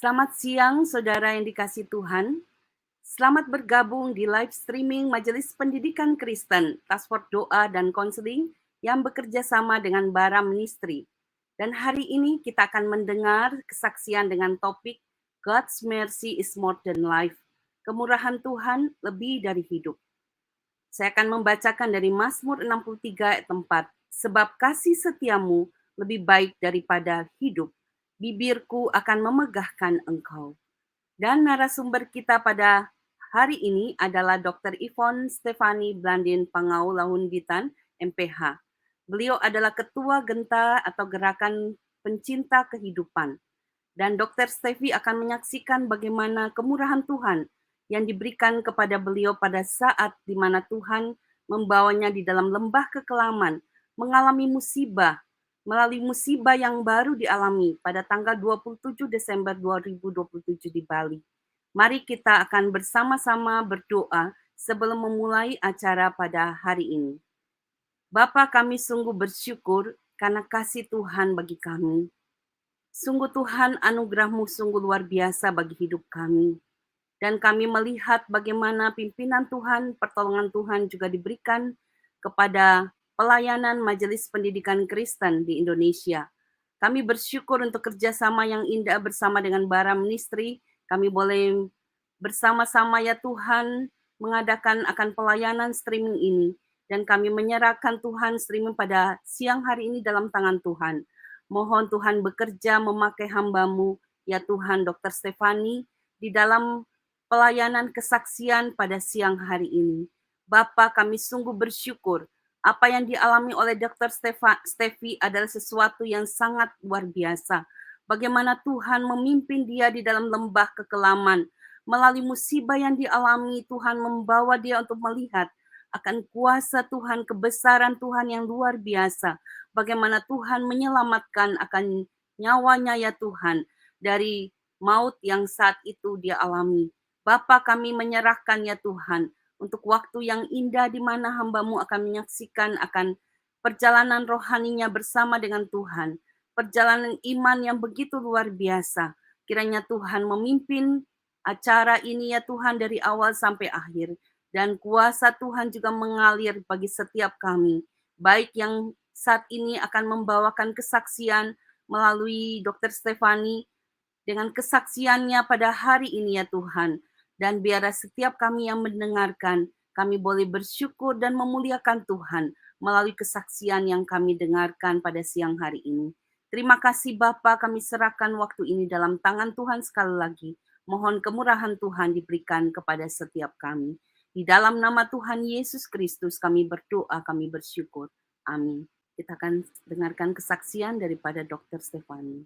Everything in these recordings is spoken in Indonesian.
Selamat siang saudara yang dikasihi Tuhan. Selamat bergabung di live streaming Majelis Pendidikan Kristen, Taskforce Doa dan Konseling yang bekerja sama dengan Bara Ministry. Dan hari ini kita akan mendengar kesaksian dengan topik God's Mercy is More Than Life. Kemurahan Tuhan lebih dari hidup. Saya akan membacakan dari Mazmur 63 ayat 4. Sebab kasih setiamu lebih baik daripada hidup. Bibirku akan memegahkan engkau. Dan narasumber kita pada hari ini adalah Dr. Yvonne Stefani Blandin Pangau Lahunditan, MPH. Beliau adalah Ketua Genta atau Gerakan Pencinta Kehidupan. Dan Dr. Stefi akan menyaksikan bagaimana kemurahan Tuhan yang diberikan kepada beliau pada saat di mana Tuhan membawanya di dalam lembah kekelaman, mengalami musibah, melalui musibah yang baru dialami pada tanggal 27 Desember 2027 di Bali. Mari kita akan bersama-sama berdoa sebelum memulai acara pada hari ini. Bapa, kami sungguh bersyukur karena kasih Tuhan bagi kami. Sungguh Tuhan, anugerah-Mu sungguh luar biasa bagi hidup kami. Dan kami melihat bagaimana pimpinan Tuhan, pertolongan Tuhan juga diberikan kepada pelayanan Majelis Pendidikan Kristen di Indonesia. Kami bersyukur untuk kerjasama yang indah bersama dengan Bara Ministry. Kami boleh bersama-sama ya Tuhan mengadakan akan pelayanan streaming ini. Dan kami menyerahkan Tuhan streaming pada siang hari ini dalam tangan Tuhan. Mohon Tuhan bekerja memakai hamba-Mu, ya Tuhan Dr. Stefani, di dalam pelayanan kesaksian pada siang hari ini. Bapa, kami sungguh bersyukur. Apa yang dialami oleh Dr. Stefi adalah sesuatu yang sangat luar biasa. Bagaimana Tuhan memimpin dia di dalam lembah kekelaman. Melalui musibah yang dialami, Tuhan membawa dia untuk melihat akan kuasa Tuhan, kebesaran Tuhan yang luar biasa. Bagaimana Tuhan menyelamatkan akan nyawanya ya Tuhan dari maut yang saat itu dia alami. Bapa, kami menyerahkan ya Tuhan untuk waktu yang indah di mana hamba-Mu akan menyaksikan akan perjalanan rohaninya bersama dengan Tuhan. Perjalanan iman yang begitu luar biasa. Kiranya Tuhan memimpin acara ini ya Tuhan dari awal sampai akhir. Dan kuasa Tuhan juga mengalir bagi setiap kami. Baik yang saat ini akan membawakan kesaksian melalui Dr. Stefani dengan kesaksiannya pada hari ini ya Tuhan. Dan biarlah setiap kami yang mendengarkan, kami boleh bersyukur dan memuliakan Tuhan melalui kesaksian yang kami dengarkan pada siang hari ini. Terima kasih Bapa, kami serahkan waktu ini dalam tangan Tuhan sekali lagi. Mohon kemurahan Tuhan diberikan kepada setiap kami. Di dalam nama Tuhan Yesus Kristus kami berdoa, kami bersyukur. Amin. Kita akan dengarkan kesaksian daripada Dr. Stefani.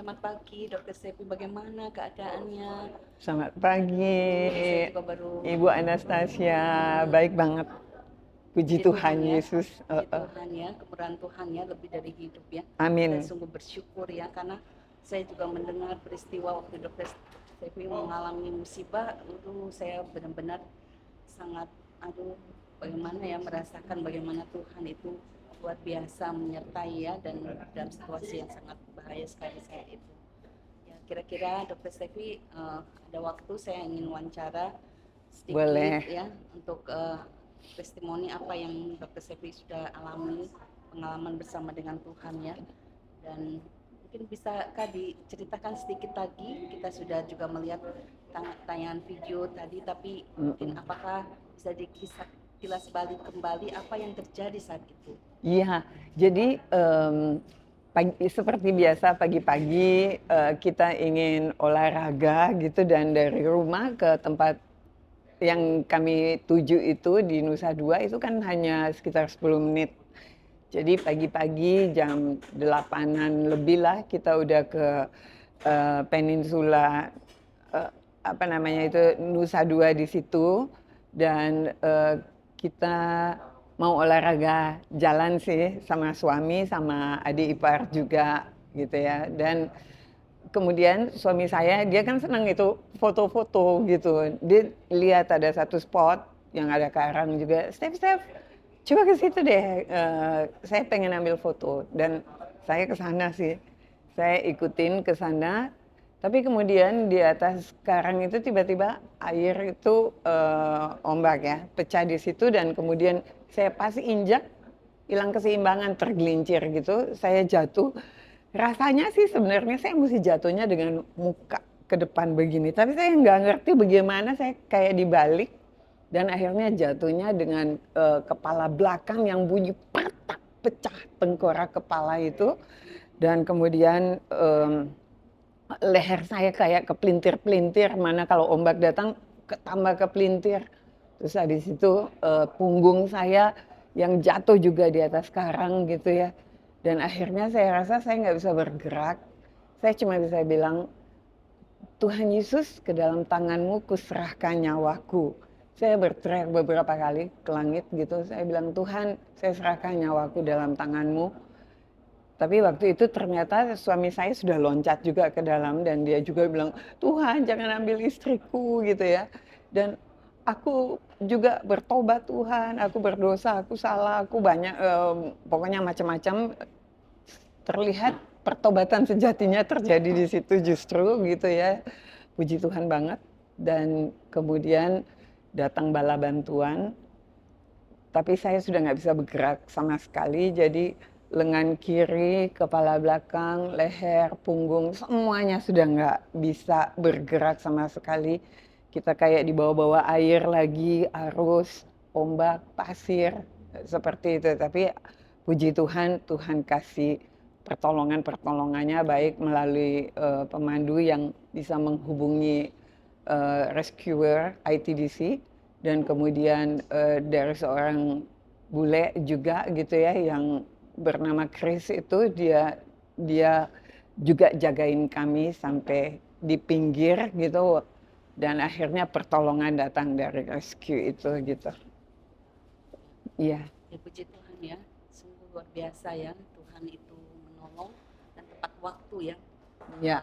Selamat pagi, Dokter Sepi. Bagaimana keadaannya? Selamat pagi, Saya juga baru. Ibu Anastasia. Baik banget. Puji Tuhan Ya, Yesus. puji Tuhan ya, kemurahan Tuhan ya, lebih dari hidup ya. Amin. Saya sungguh bersyukur ya, karena saya juga mendengar peristiwa waktu Dokter Sepi mengalami musibah, itu saya benar-benar sangat, bagaimana ya, merasakan bagaimana Tuhan itu luar biasa menyertai ya, dan dalam situasi yang sangat bahaya sekali saat itu. Ya, kira-kira Dokter Stevi, ada waktu saya ingin wawancara sedikit. Boleh. Ya, untuk testimoni apa yang Dokter Stevi sudah alami, pengalaman bersama dengan Tuhan ya. Dan mungkin bisakah diceritakan sedikit lagi? Kita sudah juga melihat tayangan video tadi, tapi mungkin apakah bisa dikilas balik kembali apa yang terjadi saat itu? Iya, jadi seperti biasa pagi-pagi kita ingin olahraga gitu, dan dari rumah ke tempat yang kami tuju itu di Nusa Dua itu kan hanya sekitar 10 menit. Jadi pagi-pagi jam 8-an lebih lah kita udah ke peninsula Nusa Dua di situ, dan kita mau olahraga jalan sih sama suami sama adik ipar juga gitu ya. Dan kemudian suami saya, dia kan senang itu foto-foto gitu. Dia lihat ada satu spot yang ada karang juga. Steph, coba ke situ deh. Saya pengen ambil foto, dan saya ke sana sih. Saya ikutin ke sana. Tapi kemudian di atas karang itu tiba-tiba air itu ombak ya, pecah di situ, dan kemudian saya pas injak, hilang keseimbangan, tergelincir gitu. Saya jatuh. Rasanya sih sebenarnya saya mesti jatuhnya dengan muka ke depan begini, tapi saya nggak ngerti bagaimana saya kayak dibalik, dan akhirnya jatuhnya dengan kepala belakang yang bunyi patak, pecah tengkorak kepala itu, dan kemudian leher saya kayak kepelintir-pelintir, mana kalau ombak datang tambah kepelintir. Terus habis itu punggung saya yang jatuh juga di atas karang gitu ya. Dan akhirnya saya rasa saya nggak bisa bergerak. Saya cuma bisa bilang, Tuhan Yesus, ke dalam tangan-Mu kuserahkan nyawaku. Saya berteriak beberapa kali ke langit gitu. Saya bilang, Tuhan, saya serahkan nyawaku dalam tangan-Mu. Tapi waktu itu ternyata suami saya sudah loncat juga ke dalam, dan dia juga bilang, Tuhan jangan ambil istriku gitu ya. Dan aku juga bertobat, Tuhan, aku berdosa, aku salah, aku banyak, pokoknya macam-macam. Terlihat pertobatan sejatinya terjadi di situ justru gitu ya. Puji Tuhan banget. Dan kemudian datang bala bantuan, tapi saya sudah nggak bisa bergerak sama sekali. Jadi lengan kiri, kepala belakang, leher, punggung, semuanya sudah nggak bisa bergerak sama sekali. Kita kayak di bawah-bawah air lagi, arus, ombak, pasir, seperti itu. Tapi puji Tuhan, Tuhan kasih pertolongannya baik melalui pemandu yang bisa menghubungi rescuer ITDC, dan kemudian dari seorang bule juga gitu ya yang bernama Chris itu, dia juga jagain kami sampai di pinggir gitu, dan akhirnya pertolongan datang dari rescue itu gitu. Iya. Ya, puji Tuhan ya, sungguh luar biasa ya, Tuhan itu menolong dan tepat waktu ya. Ya.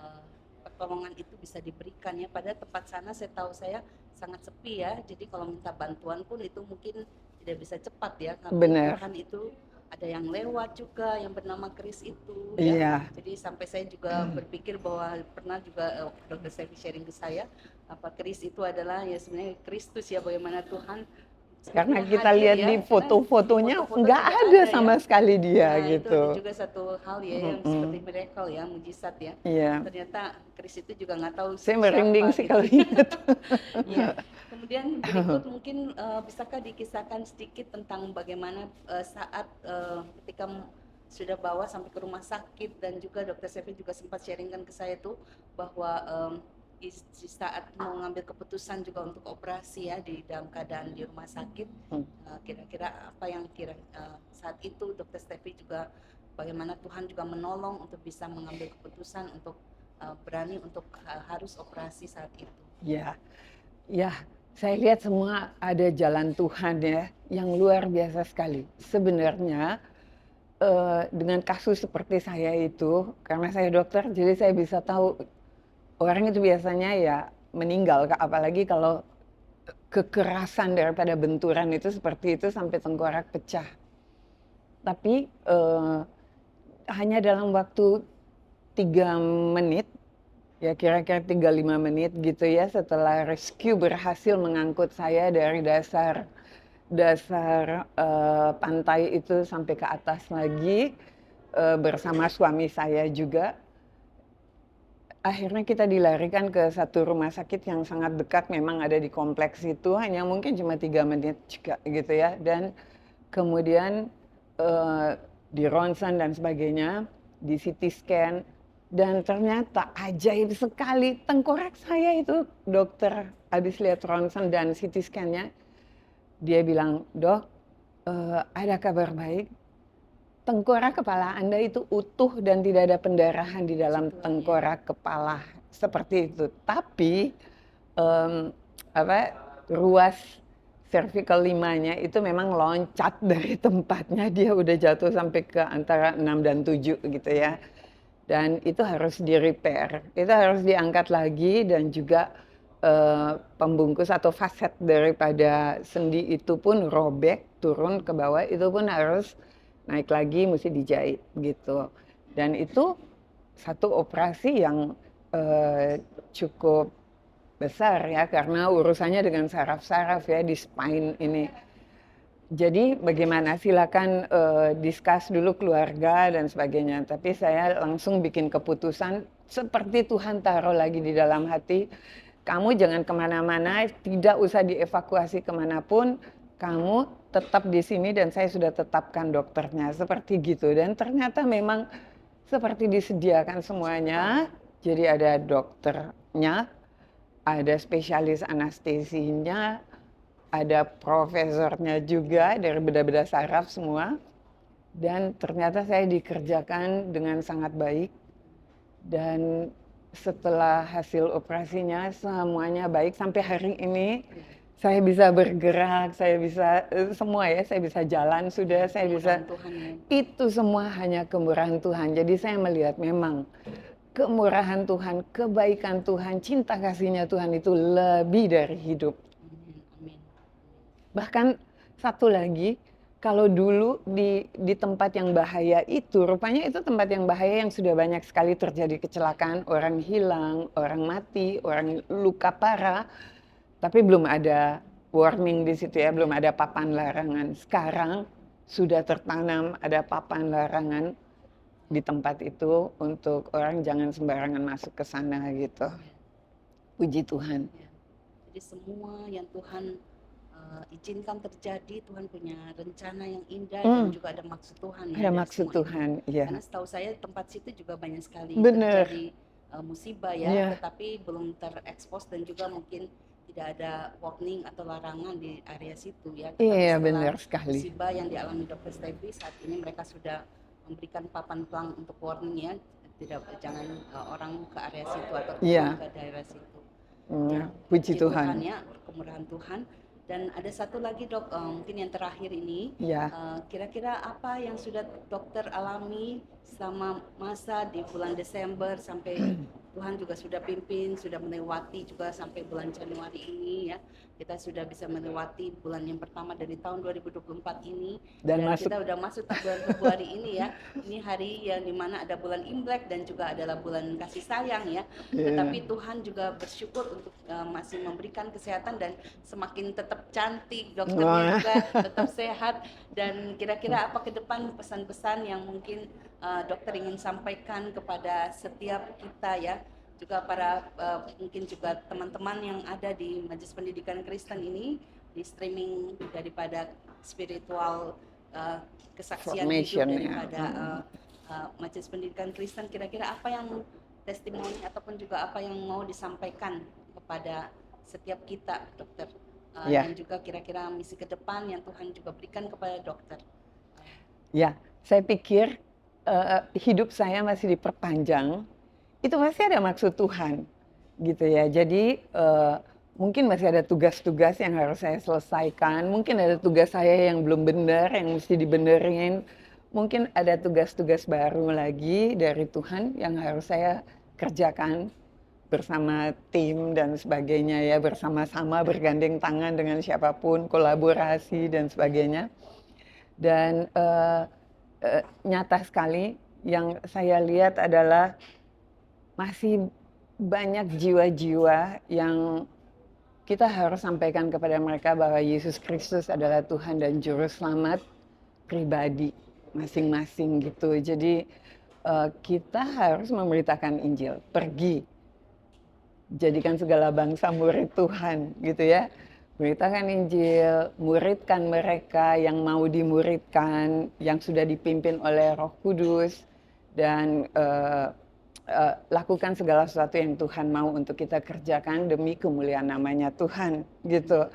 Pertolongan itu bisa diberikan ya. Pada tempat sana saya tahu saya sangat sepi ya, jadi kalau minta bantuan pun itu mungkin tidak bisa cepat ya. Benar. Tuhan itu ada yang lewat juga yang bernama Chris itu ya. Iya. Jadi sampai saya juga berpikir bahwa pernah juga Dr. Sevi sharing ke saya, apa Chris itu adalah ya sebenarnya Kristus ya, bagaimana Tuhan karena kita lihat ya, di foto-fotonya nggak ada sama sekali dia nah, gitu. Itu juga satu hal ya yang seperti miracle ya, mujizat ya. Iya. Ternyata Chris itu juga nggak tahu saya merinding sih kalau ingat. Ya. Kemudian berikut mungkin bisakah dikisahkan sedikit tentang bagaimana saat ketika sudah bawa sampai ke rumah sakit, dan juga Dr. Sevi juga sempat sharingkan ke saya tuh bahwa di saat mau ngambil keputusan juga untuk operasi ya di dalam keadaan di rumah sakit, kira-kira apa yang saat itu Dr. Stevi juga bagaimana Tuhan juga menolong untuk bisa mengambil keputusan untuk berani untuk harus operasi saat itu. Ya, ya, saya lihat semua ada jalan Tuhan ya, yang luar biasa sekali. Sebenarnya dengan kasus seperti saya itu, karena saya dokter, jadi saya bisa tahu orang itu biasanya ya meninggal, apalagi kalau kekerasan daripada benturan itu seperti itu sampai tengkorak pecah. Tapi hanya dalam waktu 3 menit, ya kira-kira 35 menit gitu ya, setelah rescue berhasil mengangkut saya dari dasar pantai itu sampai ke atas lagi bersama suami saya juga. Akhirnya kita dilarikan ke satu rumah sakit yang sangat dekat, memang ada di kompleks itu, hanya mungkin cuma 3 menit juga gitu ya. Dan kemudian di ronsen dan sebagainya, di CT scan, dan ternyata ajaib sekali tengkorak saya itu, dokter habis lihat ronsen dan CT scan-nya, dia bilang, "Dok, ada kabar baik, tengkorak kepala Anda itu utuh dan tidak ada pendarahan di dalam tengkorak kepala," seperti itu. Tapi ruas cervical 5-nya itu memang loncat dari tempatnya, dia udah jatuh sampai ke antara 6 dan 7 gitu ya. Dan itu harus di-repair, itu harus diangkat lagi, dan juga pembungkus atau faset daripada sendi itu pun robek, turun ke bawah, itu pun harus naik lagi, mesti dijahit gitu. Dan itu satu operasi yang cukup besar ya, karena urusannya dengan saraf-saraf ya di spine ini. Jadi bagaimana, silakan discuss dulu keluarga dan sebagainya. Tapi saya langsung bikin keputusan seperti Tuhan taruh lagi di dalam hati. Kamu jangan kemana-mana, tidak usah dievakuasi kemanapun. Kamu tetap di sini dan saya sudah tetapkan dokternya, seperti gitu. Dan ternyata memang seperti disediakan semuanya. Jadi ada dokternya, ada spesialis anestesinya, ada profesornya juga dari bedah-bedah saraf semua. Dan ternyata saya dikerjakan dengan sangat baik. Dan setelah hasil operasinya semuanya baik sampai hari ini. Saya bisa bergerak, saya bisa semua ya, saya bisa jalan sudah, saya bisa. Tuhan, ya. Itu semua hanya kemurahan Tuhan. Jadi saya melihat memang kemurahan Tuhan, kebaikan Tuhan, cinta kasihnya Tuhan itu lebih dari hidup. Amin. Bahkan satu lagi, kalau dulu di tempat yang bahaya itu, rupanya itu tempat yang bahaya yang sudah banyak sekali terjadi kecelakaan, orang hilang, orang mati, orang luka parah, tapi belum ada warning di situ ya, belum ada papan larangan. Sekarang sudah tertanam ada papan larangan di tempat itu untuk orang jangan sembarangan masuk ke sana gitu. Puji Tuhan. Jadi semua yang Tuhan izinkan terjadi, Tuhan punya rencana yang indah dan juga ada maksud Tuhan ya. Ada maksud Tuhan, iya. Karena setahu saya tempat situ juga banyak sekali Bener. terjadi musibah ya, tetapi belum terekspos dan juga mungkin tidak ada warning atau larangan di area situ ya. Iya, benar sekali. Musibah yang dialami Dr. Steffi saat ini, mereka sudah memberikan papan pelang untuk warning ya, jangan orang ke area situ atau ke daerah situ. Puji Tuhan ya, kemurahan Tuhan. Dan ada satu lagi dok, mungkin yang terakhir ini, kira-kira apa yang sudah dokter alami selama masa di bulan Desember sampai Tuhan juga sudah pimpin, sudah melewati juga sampai bulan Januari ini ya. Kita sudah bisa melewati bulan yang pertama dari tahun 2024 ini. Dan kita udah masuk bulan Februari ini ya. Ini hari yang dimana ada bulan Imlek dan juga adalah bulan kasih sayang ya. Tetapi Tuhan juga bersyukur untuk masih memberikan kesehatan dan semakin tetap cantik, dokternya juga tetap sehat. Dan kira-kira apa ke depan pesan-pesan yang mungkin dokter ingin sampaikan kepada setiap kita ya, juga para mungkin juga teman-teman yang ada di Majelis Pendidikan Kristen ini, di streaming daripada spiritual kesaksian hidup daripada Majelis Pendidikan Kristen, kira-kira apa yang testimoni ataupun juga apa yang mau disampaikan kepada setiap kita dokter, dan juga kira-kira misi ke depan yang Tuhan juga berikan kepada dokter. Ya, saya pikir hidup saya masih diperpanjang, itu pasti ada maksud Tuhan, gitu ya. Jadi, mungkin masih ada tugas-tugas yang harus saya selesaikan, mungkin ada tugas saya yang belum benar, yang mesti dibenerin, mungkin ada tugas-tugas baru lagi dari Tuhan yang harus saya kerjakan bersama tim dan sebagainya ya, bersama-sama bergandeng tangan dengan siapapun, kolaborasi dan sebagainya. Dan, nyata sekali yang saya lihat adalah masih banyak jiwa-jiwa yang kita harus sampaikan kepada mereka bahwa Yesus Kristus adalah Tuhan dan Juru Selamat pribadi masing-masing gitu. Jadi kita harus memberitakan Injil, pergi, jadikan segala bangsa murid Tuhan gitu ya. Beritakan Injil, muridkan mereka yang mau dimuridkan, yang sudah dipimpin oleh Roh Kudus, dan lakukan segala sesuatu yang Tuhan mau untuk kita kerjakan demi kemuliaan namanya Tuhan gitu.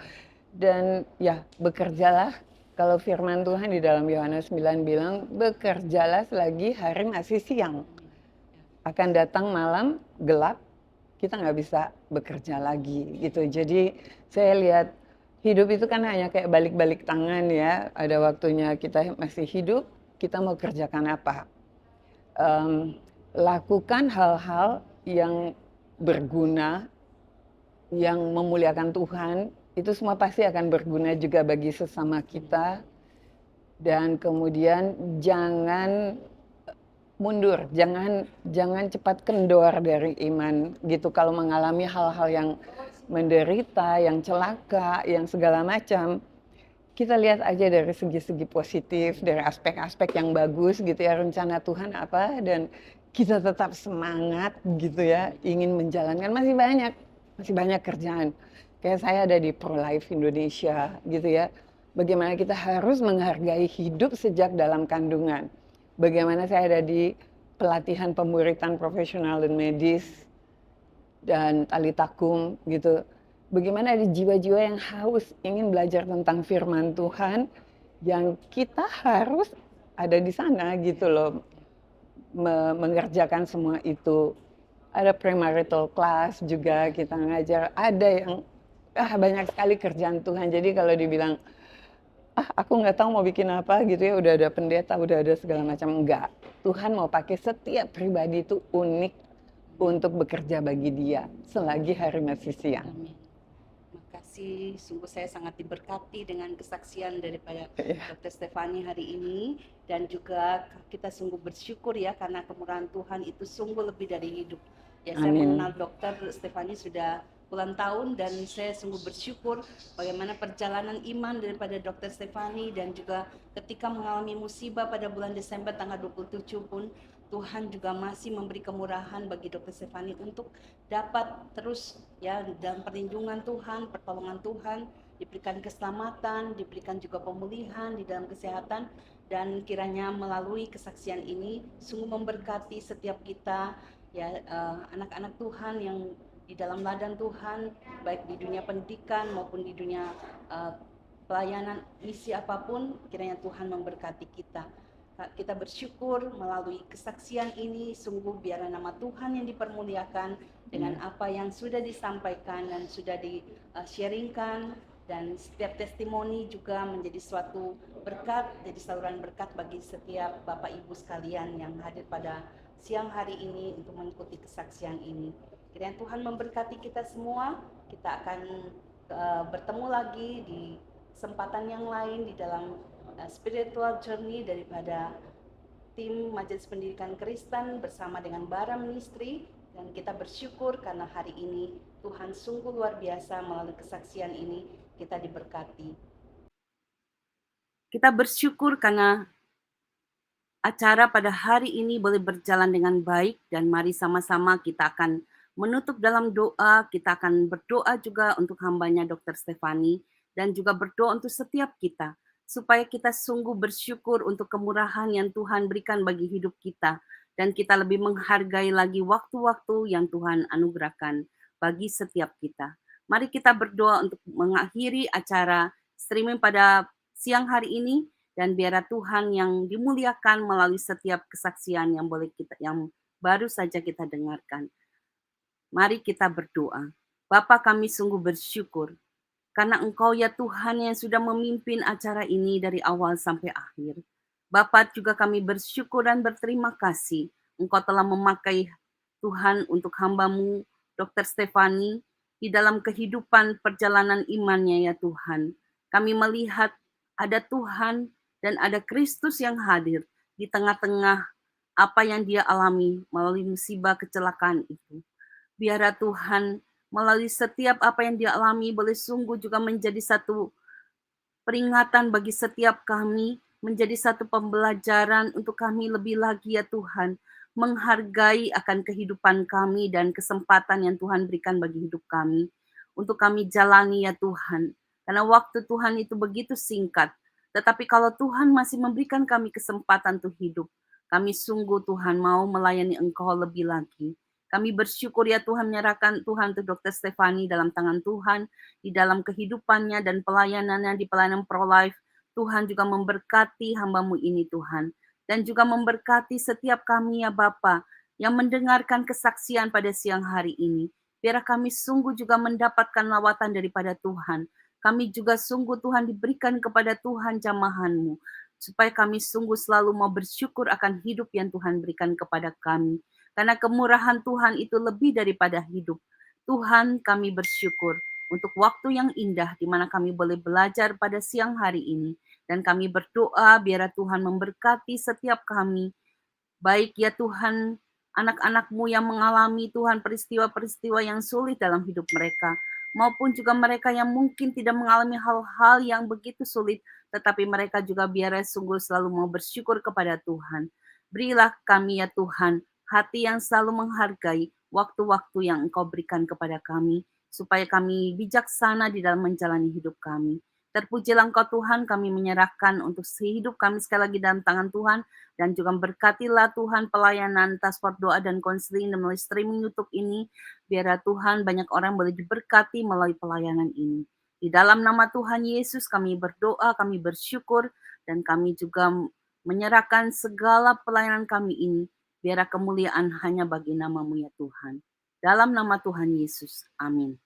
Dan ya bekerjalah, kalau firman Tuhan di dalam Yohanes 9 bilang, bekerjalah selagi hari masih siang. Akan datang malam gelap, kita nggak bisa bekerja lagi gitu. Jadi saya lihat hidup itu kan hanya kayak balik-balik tangan ya. Ada waktunya kita masih hidup, kita mau kerjakan apa? Lakukan hal-hal yang berguna, yang memuliakan Tuhan, itu semua pasti akan berguna juga bagi sesama kita. Dan kemudian jangan mundur, jangan cepat kendor dari iman gitu. Kalau mengalami hal-hal yang menderita, yang celaka, yang segala macam, kita lihat aja dari segi-segi positif, dari aspek-aspek yang bagus gitu ya, rencana Tuhan apa, dan kita tetap semangat gitu ya, ingin menjalankan. Masih banyak kerjaan. Kayak saya ada di Pro Life Indonesia gitu ya, bagaimana kita harus menghargai hidup sejak dalam kandungan. Bagaimana saya ada di pelatihan pemuritan profesional dan medis dan tali takum gitu. Bagaimana ada jiwa-jiwa yang haus ingin belajar tentang firman Tuhan, yang kita harus ada di sana gitu loh, mengerjakan semua itu. Ada premarital class juga kita ngajar, ada yang banyak sekali kerjaan Tuhan. Jadi kalau dibilang aku nggak tahu mau bikin apa gitu ya, udah ada pendeta, udah ada segala macam, enggak. Tuhan mau pakai setiap pribadi itu unik untuk bekerja bagi Dia selagi hari masih siang. Amin. Makasih, sungguh saya sangat diberkati dengan kesaksian daripada Dr. Stefani hari ini, dan juga kita sungguh bersyukur ya karena kemurahan Tuhan itu sungguh lebih dari hidup. Ya, saya Amin. mengenal Dr. Stefani sudah puluhan tahun dan saya sungguh bersyukur bagaimana perjalanan iman daripada Dr. Stefani, dan juga ketika mengalami musibah pada bulan Desember tanggal 27 pun Tuhan juga masih memberi kemurahan bagi Dr. Stefani untuk dapat terus ya dalam perlindungan Tuhan, pertolongan Tuhan, diberikan keselamatan, diberikan juga pemulihan di dalam kesehatan, dan kiranya melalui kesaksian ini sungguh memberkati setiap kita ya, anak-anak Tuhan yang di dalam ladang Tuhan, baik di dunia pendidikan maupun di dunia pelayanan misi apapun, kiranya Tuhan memberkati kita. Kita bersyukur melalui kesaksian ini, sungguh biar nama Tuhan yang dipermuliakan dengan apa yang sudah disampaikan dan sudah di-sharingkan, dan setiap testimoni juga menjadi suatu berkat, jadi saluran berkat bagi setiap Bapak Ibu sekalian yang hadir pada siang hari ini untuk mengikuti kesaksian ini. Kiranya Tuhan memberkati kita semua. Kita akan bertemu lagi di kesempatan yang lain di dalam spiritual journey daripada tim Majelis Pendidikan Kristen bersama dengan Bara Ministry, dan kita bersyukur karena hari ini Tuhan sungguh luar biasa. Melalui kesaksian ini kita diberkati. Kita bersyukur karena acara pada hari ini boleh berjalan dengan baik, dan mari sama-sama kita akan menutup dalam doa. Kita akan berdoa juga untuk hambanya Dr. Stefani, dan juga berdoa untuk setiap kita, supaya kita sungguh bersyukur untuk kemurahan yang Tuhan berikan bagi hidup kita, dan kita lebih menghargai lagi waktu-waktu yang Tuhan anugerahkan bagi setiap kita. Mari kita berdoa untuk mengakhiri acara streaming pada siang hari ini. Dan biarlah Tuhan yang dimuliakan melalui setiap kesaksian yang baru saja kita dengarkan. Mari kita berdoa. Bapa, kami sungguh bersyukur karena Engkau ya Tuhan yang sudah memimpin acara ini dari awal sampai akhir. Bapa, juga kami bersyukur dan berterima kasih Engkau telah memakai Tuhan untuk hamba-Mu Dr. Stefani di dalam kehidupan perjalanan imannya ya Tuhan. Kami melihat ada Tuhan dan ada Kristus yang hadir di tengah-tengah apa yang dia alami melalui musibah kecelakaan itu. Biarlah Tuhan melalui setiap apa yang dia alami boleh sungguh juga menjadi satu peringatan bagi setiap kami, menjadi satu pembelajaran untuk kami lebih lagi ya Tuhan, menghargai akan kehidupan kami dan kesempatan yang Tuhan berikan bagi hidup kami, untuk kami jalani ya Tuhan. Karena waktu Tuhan itu begitu singkat, tetapi kalau Tuhan masih memberikan kami kesempatan untuk hidup, kami sungguh Tuhan mau melayani Engkau lebih lagi. Kami bersyukur ya Tuhan, menyerahkan Tuhan untuk Dr. Stefani dalam tangan Tuhan, di dalam kehidupannya dan pelayanannya di pelayanan pro-life. Tuhan juga memberkati hamba-Mu ini Tuhan. Dan juga memberkati setiap kami ya Bapa yang mendengarkan kesaksian pada siang hari ini. Biar kami sungguh juga mendapatkan lawatan daripada Tuhan. Kami juga sungguh Tuhan diberikan kepada Tuhan jamahan-Mu. Supaya kami sungguh selalu mau bersyukur akan hidup yang Tuhan berikan kepada kami. Karena kemurahan Tuhan itu lebih daripada hidup. Tuhan, kami bersyukur untuk waktu yang indah di mana kami boleh belajar pada siang hari ini. Dan kami berdoa biar Tuhan memberkati setiap kami. Baik ya Tuhan, anak-anak-Mu yang mengalami Tuhan peristiwa-peristiwa yang sulit dalam hidup mereka. Maupun juga mereka yang mungkin tidak mengalami hal-hal yang begitu sulit, tetapi mereka juga biar sungguh selalu mau bersyukur kepada Tuhan. Berilah kami ya Tuhan, hati yang selalu menghargai waktu-waktu yang Engkau berikan kepada kami, supaya kami bijaksana di dalam menjalani hidup kami. Terpujilah Engkau Tuhan, kami menyerahkan untuk hidup kami sekali lagi dalam tangan Tuhan, dan juga berkatilah Tuhan pelayanan Taskforce Doa dan Konseling dan melalui streaming YouTube ini, biar Tuhan banyak orang boleh diberkati melalui pelayanan ini. Di dalam nama Tuhan Yesus kami berdoa, kami bersyukur, dan kami juga menyerahkan segala pelayanan kami ini, biar kemuliaan hanya bagi nama-Mu ya Tuhan. Dalam nama Tuhan Yesus, amin.